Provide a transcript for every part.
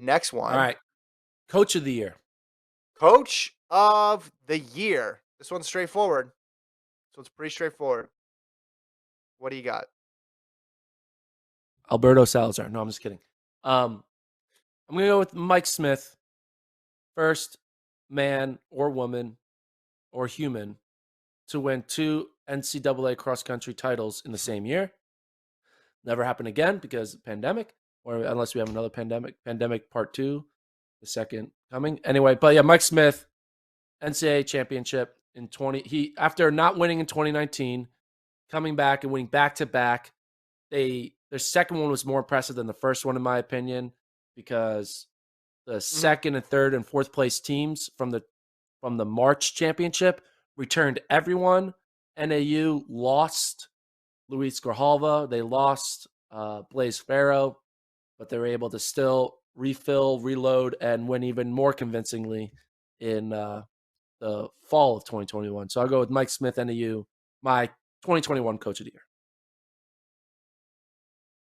Next one. All right. Coach of the year. Coach of the year. This one's straightforward. So it's pretty straightforward. What do you got? Alberto Salazar. No, I'm just kidding. I'm going to go with Mike Smith. First man or woman or human to win 2 NCAA cross-country titles in the same year. Never happened again because of pandemic, or unless we have another pandemic part 2, the second coming. Anyway, but yeah, Mike Smith, NCAA championship in 20. He, after not winning in 2019, coming back and winning back-to-back, their second one was more impressive than the first one, in my opinion, because the second and third and fourth place teams from the March championship returned everyone. NAU lost Luis Grijalva. They lost Blaze Farrow, but they were able to still refill, reload, and win even more convincingly in the fall of 2021. So I'll go with Mike Smith, NAU, my 2021 Coach of the Year.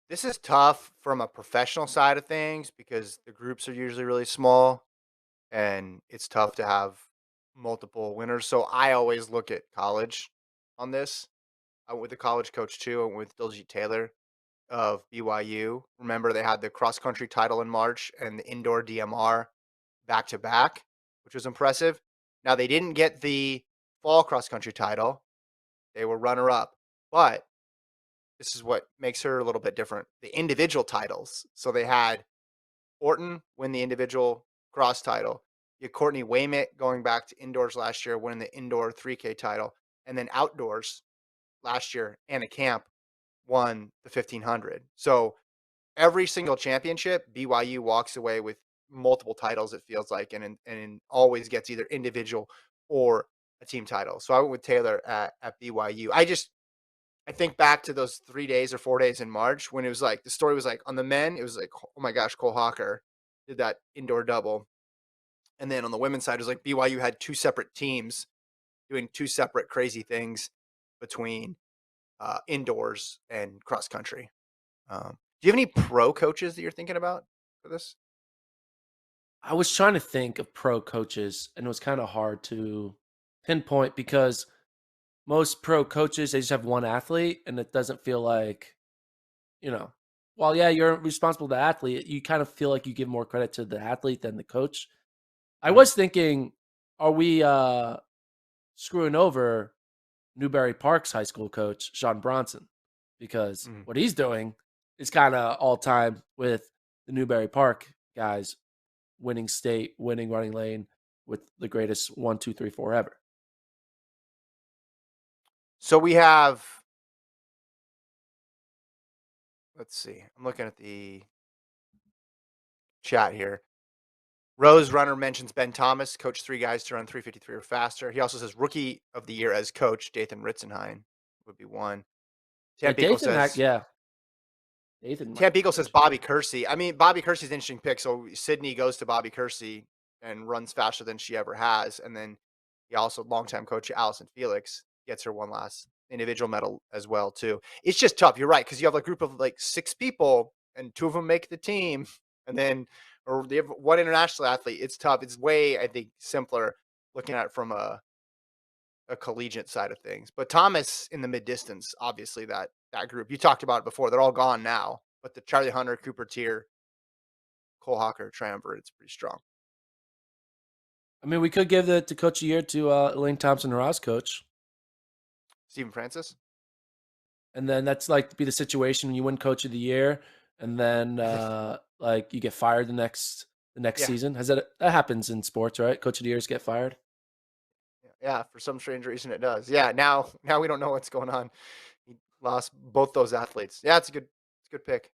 This is tough from a professional side of things because the groups are usually really small and it's tough to have multiple winners. So I always look at college on this. I went with the college coach too. I went with Dolce Taylor of BYU. Remember, they had the cross country title in March and the indoor DMR back to back, which was impressive. Now, they didn't get the fall cross country title, they were runner up, but this is what makes her a little bit different, the individual titles. So they had Orton win the individual cross title. You had Courtney Wayment going back to indoors last year, winning the indoor 3K title. And then outdoors last year, Anna Camp won the 1500. So every single championship, BYU walks away with multiple titles, it feels like, and always gets either individual or a team title. So I went with Taylor at BYU. I think back to those 3 days or 4 days in March when it was like the story was like on the men, it was like, oh my gosh, Cole Hawker did that indoor double. And then on the women's side, it was like BYU had 2 separate teams doing 2 separate crazy things between indoors and cross country. Do you have any pro coaches that you're thinking about for this? I was trying to think of pro coaches, and it was kind of hard to pinpoint because most pro coaches, they just have one athlete, and it doesn't feel like, while, yeah, you're responsible to the athlete, you kind of feel like you give more credit to the athlete than the coach. I was thinking, are we screwing over Newberry Park's high school coach, Sean Bronson? Because what he's doing is kind of all time with the Newberry Park guys winning state, winning running lane with the greatest 1, 2, 3, 4 ever. So we have, let's see, I'm looking at the chat here. Rose Runner mentions Ben Thomas, coached 3 guys to run 353 or faster. He also says rookie of the year as coach, Dathan Ritzenheim would be one. Tampico says, Tampico says Bobby Kersey. I mean, Bobby Kersey's an interesting pick. So Sydney goes to Bobby Kersey and runs faster than she ever has. And then he also, longtime coach Allison Felix, gets her one last individual medal as well, too. It's just tough. You're right. Because you have a group of like 6 people and 2 of them make the team. And then, or they have one international athlete. It's tough. It's way, I think, simpler looking at it from a collegiate side of things. But Thomas in the mid distance, obviously that group you talked about it before, they're all gone now. But the Charlie Hunter, Cooper Tier, Cole Hawker triumvirate, it's pretty strong. I mean, we could give the coach of the year to Elaine Thompson, Ross coach, Stephen Francis. And then that's like be the situation when you win coach of the year, and then like you get fired the next season. That happens in sports, right? Coach of the years get fired. Yeah, for some strange reason it does. Yeah, now we don't know what's going on. He lost both those athletes. Yeah, it's a good pick.